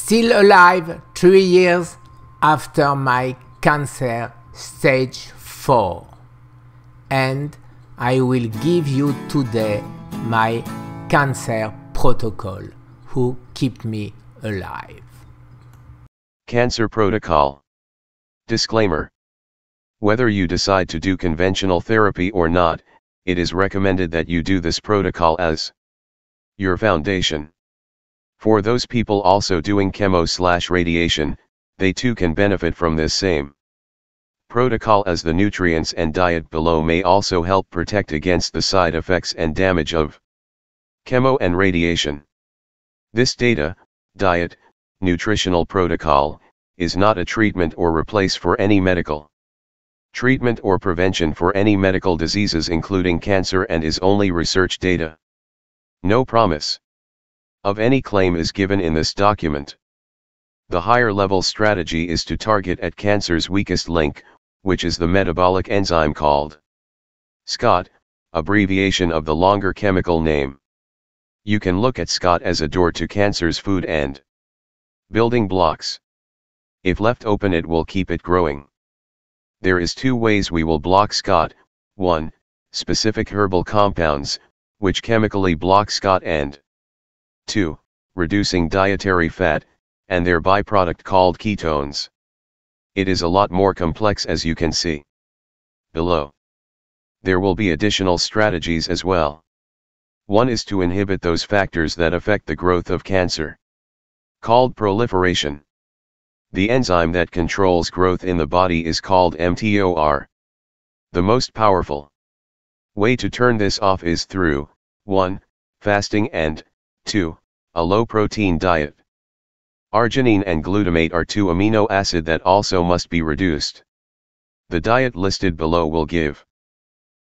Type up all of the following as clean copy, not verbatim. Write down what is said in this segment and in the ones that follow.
still alive 3 years after my cancer stage 4, and I will give you today my cancer protocol who keep me alive. Cancer protocol. Disclaimer. Whether you decide to do conventional therapy or not, it is recommended that you do this protocol as your foundation. For those people also doing chemo/radiation, they too can benefit from this same protocol, as the nutrients and diet below may also help protect against the side effects and damage of chemo and radiation. This diet, nutritional protocol, is not a treatment or replace for any medical treatment or prevention for any medical diseases including cancer, and is only research data. No promise of any claim is given in this document. The higher level strategy is to target at cancer's weakest link, which is the metabolic enzyme called SCOT, abbreviation of the longer chemical name. You can look at SCOT as a door to cancer's food and building blocks. If left open, it will keep it growing. There is 2 ways we will block SCOT. 1. Specific herbal compounds, which chemically block SCOT, and 2. Reducing dietary fat, and their byproduct called ketones. It is a lot more complex, as you can see below. There will be additional strategies as well. One is to inhibit those factors that affect the growth of cancer, called proliferation. The enzyme that controls growth in the body is called mTOR. The most powerful way to turn this off is through 1. Fasting, and 2. A low-protein diet. Arginine and glutamate are 2 amino acids that also must be reduced. The diet listed below will give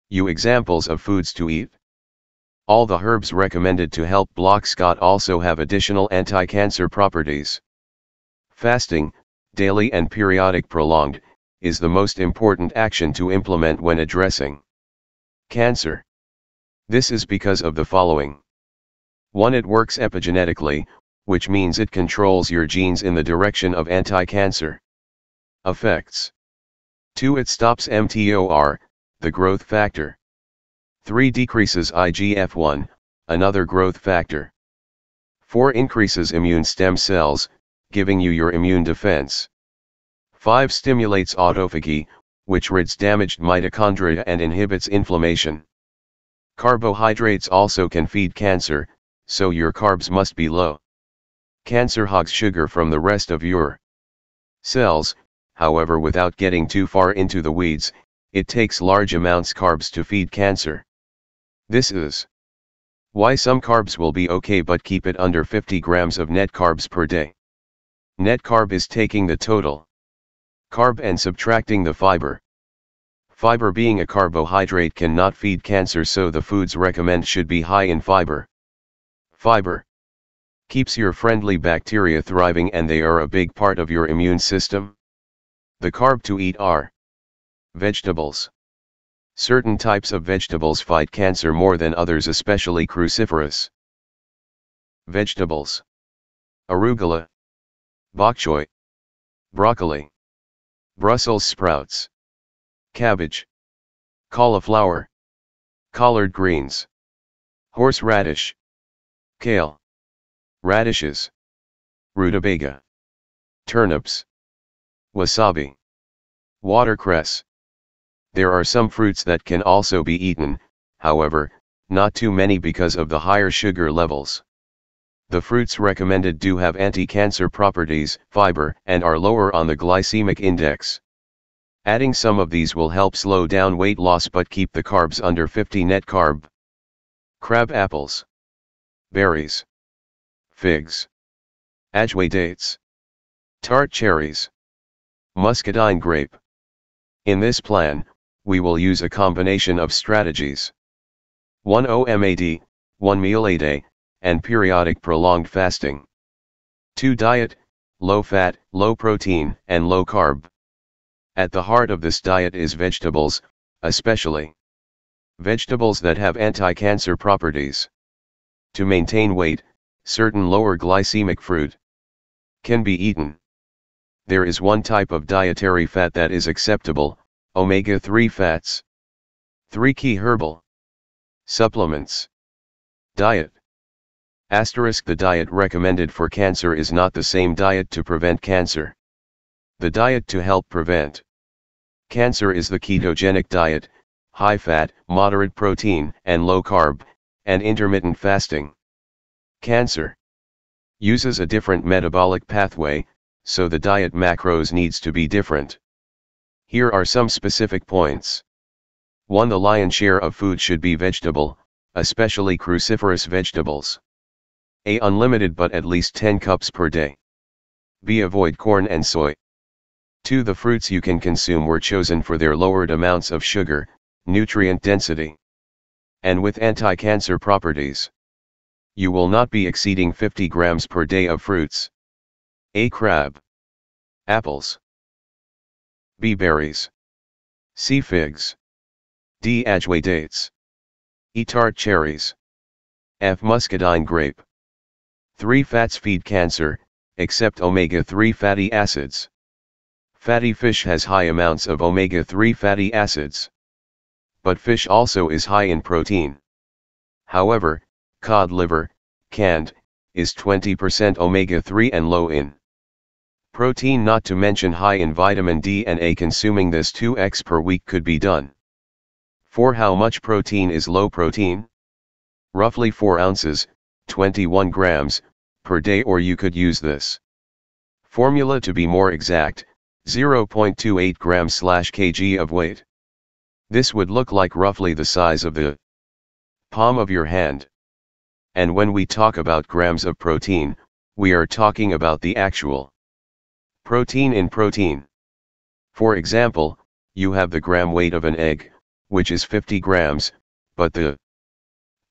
you examples of foods to eat. All the herbs recommended to help block SCOT also have additional anti-cancer properties. Fasting, daily and periodic prolonged, is the most important action to implement when addressing cancer. This is because of the following. 1. It works epigenetically, which means it controls your genes in the direction of anti-cancer effects. 2. It stops mTOR, the growth factor. 3. Decreases IGF-1, another growth factor. 4. Increases immune stem cells, giving you your immune defense. 5. Stimulates autophagy, which rids damaged mitochondria and inhibits inflammation. Carbohydrates also can feed cancer, so your carbs must be low. Cancer hogs sugar from the rest of your cells. However, without getting too far into the weeds, it takes large amounts carbs to feed cancer. This is why some carbs will be okay, but keep it under 50 grams of net carbs per day. Net carb is taking the total carb and subtracting the fiber. Fiber, being a carbohydrate, cannot feed cancer, so the foods recommended should be high in fiber. Fiber keeps your friendly bacteria thriving, and they are a big part of your immune system. The carb to eat are vegetables. Certain types of vegetables fight cancer more than others, especially cruciferous vegetables. Arugula, bok choy, broccoli, Brussels sprouts, cabbage, cauliflower, collard greens, horseradish, kale, radishes, rutabaga, turnips, wasabi, watercress. There are some fruits that can also be eaten, however, not too many because of the higher sugar levels. The fruits recommended do have anti-cancer properties, fiber, and are lower on the glycemic index. Adding some of these will help slow down weight loss but keep the carbs under 50 net carb. Crab apples, berries, figs, ajwa dates, tart cherries, muscadine grape. In this plan, we will use a combination of strategies. 1 OMAD, 1 meal a day, and periodic prolonged fasting. 2 diet, low fat, low protein, and low carb. At the heart of this diet is vegetables, especially vegetables that have anti-cancer properties. To maintain weight, certain lower glycemic fruit Can be eaten. There is one type of dietary fat that is acceptable, omega-3 fats. 3 key herbal supplements. Diet. Asterisk: the diet recommended for cancer is not the same diet to prevent cancer. The diet to help prevent cancer is the ketogenic diet, high fat, moderate protein, and low carb, and intermittent fasting. Cancer uses a different metabolic pathway, so the diet macros needs to be different. Here are some specific points. 1. The lion's share of food should be vegetable, especially cruciferous vegetables. A. Unlimited but at least 10 cups per day. B. Avoid corn and soy. 2. The fruits you can consume were chosen for their lowered amounts of sugar, nutrient density, and with anti-cancer properties. You will not be exceeding 50 grams per day of fruits. A. Crab. Apples. B. Berries. C. Figs. D. Ajwa dates. E. Tart cherries. F. Muscadine grape. 3. Fats feed cancer, except omega-3 fatty acids. Fatty fish has high amounts of omega-3 fatty acids. But fish also is high in protein. However, cod liver, canned, is 20% omega-3 and low in protein, not to mention high in vitamin D and A. Consuming this 2x per week could be done. 4. How much protein is low protein? Roughly 4 ounces, 21 grams, per day, or you could use this formula to be more exact, 0.28 grams/kg of weight. This would look like roughly the size of the palm of your hand. And when we talk about grams of protein, we are talking about the actual protein in protein. For example, you have the gram weight of an egg, which is 50 grams, but the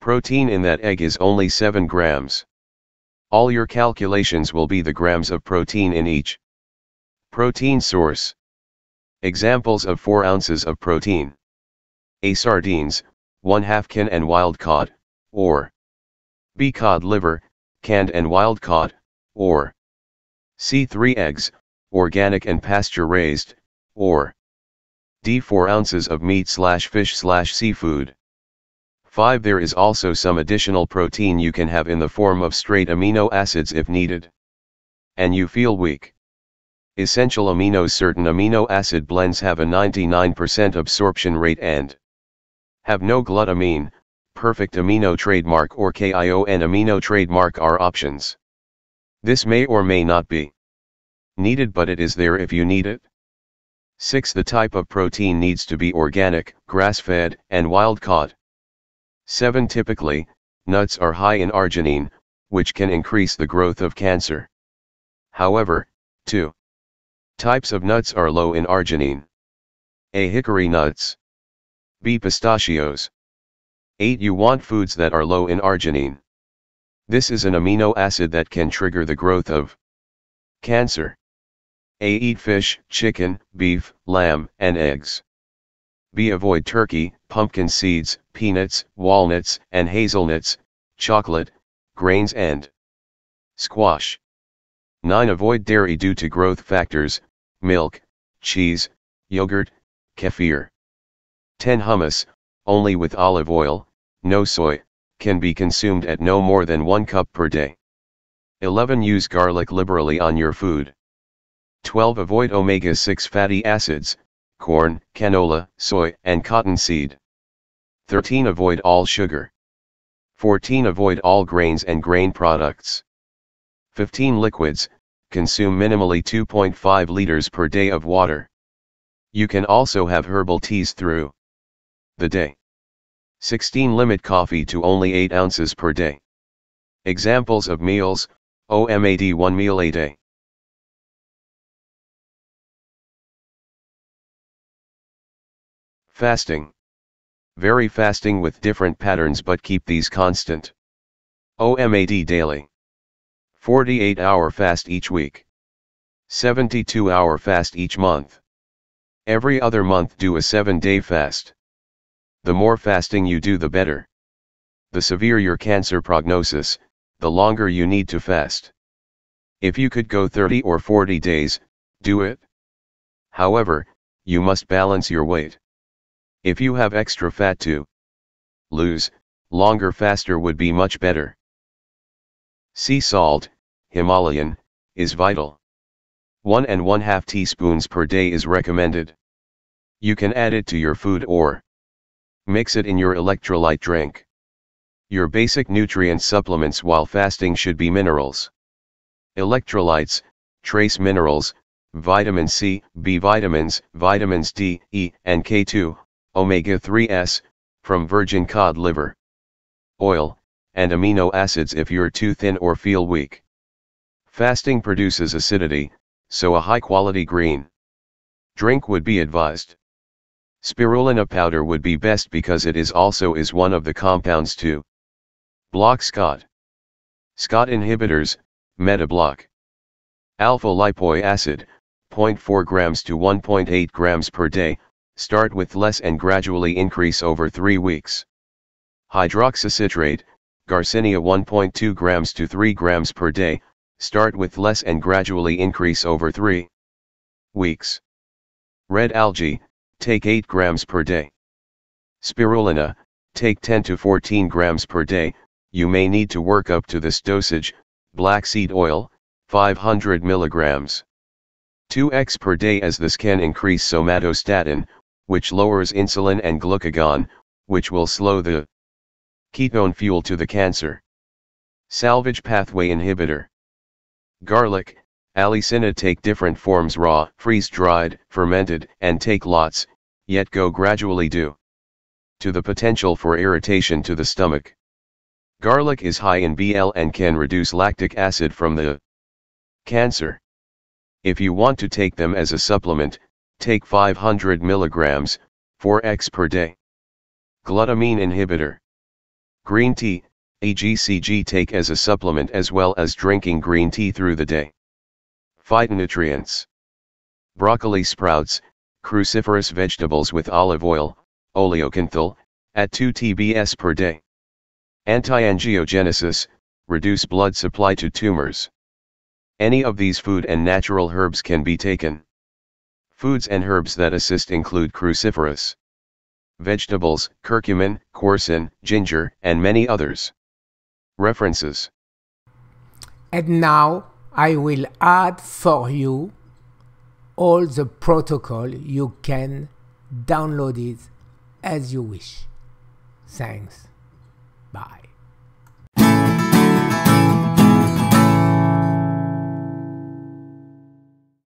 protein in that egg is only 7 grams. All your calculations will be the grams of protein in each protein source. Examples of 4 ounces of protein. A. Sardines, 1/2 can and wild caught, or B. Cod liver, canned and wild caught, or C. 3 eggs, organic and pasture raised, or D. 4 ounces of meat/fish/seafood. 5. There is also some additional protein you can have in the form of straight amino acids if needed, and you feel weak. Essential aminos. Certain amino acid blends have a 99% absorption rate and have no glutamine, perfect amino trademark or KION amino trademark are options. This may or may not be needed, but it is there if you need it. 6. The type of protein needs to be organic, grass-fed, and wild-caught. 7. Typically, nuts are high in arginine, which can increase the growth of cancer. However, 2 types of nuts are low in arginine. A. Hickory nuts. B. Pistachios. 8. You want foods that are low in arginine. This is an amino acid that can trigger the growth of cancer. A. Eat fish, chicken, beef, lamb, and eggs. B. Avoid turkey, pumpkin seeds, peanuts, walnuts, and hazelnuts, chocolate, grains, and squash. 9. Avoid dairy due to growth factors, milk, cheese, yogurt, kefir. 10. Hummus, only with olive oil, no soy, can be consumed at no more than 1 cup per day. 11. Use garlic liberally on your food. 12. Avoid omega-6 fatty acids, corn, canola, soy, and cottonseed. 13. Avoid all sugar. 14. Avoid all grains and grain products. 15. Liquids, consume minimally 2.5 liters per day of water. You can also have herbal teas through the day. 16. Limit coffee to only 8 ounces per day. Examples of meals: OMAD 1 meal a day. Fasting. Vary fasting with different patterns but keep these constant. OMAD daily. 48-hour fast each week. 72-hour fast each month. Every other month do a 7-day fast. The more fasting you do, the better. The severe your cancer prognosis, the longer you need to fast. If you could go 30 or 40 days, do it. However, you must balance your weight. If you have extra fat to lose, longer faster would be much better. Sea salt, Himalayan, is vital. 1 1/2 teaspoons per day is recommended. You can add it to your food or mix it in your electrolyte drink. Your basic nutrient supplements while fasting should be minerals. Electrolytes, trace minerals, vitamin C, B vitamins, vitamins D, E, and K2, omega-3s, from virgin cod liver, oil, and amino acids if you're too thin or feel weak. Fasting produces acidity, so a high-quality green drink would be advised. Spirulina powder would be best because it is one of the compounds to block SCOT. SCOT inhibitors, meta-block. Alpha-lipoic acid, 0.4 grams to 1.8 grams per day, start with less and gradually increase over 3 weeks. Hydroxycitrate, Garcinia 1.2 grams to 3 grams per day, start with less and gradually increase over 3 weeks. Red algae, take 8 grams per day. Spirulina, take 10 to 14 grams per day. You may need to work up to this dosage. Black seed oil, 500 milligrams. 2x per day, as this can increase somatostatin, which lowers insulin, and glucagon, which will slow the ketone fuel to the cancer. Salvage pathway inhibitor. Garlic, Alicina, take different forms: raw, freeze-dried, fermented, and take lots, yet go gradually due to the potential for irritation to the stomach. Garlic is high in Bl and can reduce lactic acid from the cancer. If you want to take them as a supplement, take 500 milligrams, 4x per day. Glutamine inhibitor. Green tea, AGCG, take as a supplement as well as drinking green tea through the day. Phytonutrients. Broccoli sprouts, cruciferous vegetables with olive oil, oleocanthal, at 2 tbs per day. Anti-angiogenesis, reduce blood supply to tumors. Any of these food and natural herbs can be taken. Foods and herbs that assist include cruciferous vegetables, curcumin, quercetin, ginger, and many others. References. And now I will add for you all the protocol. You can download it as you wish. Thanks. Bye.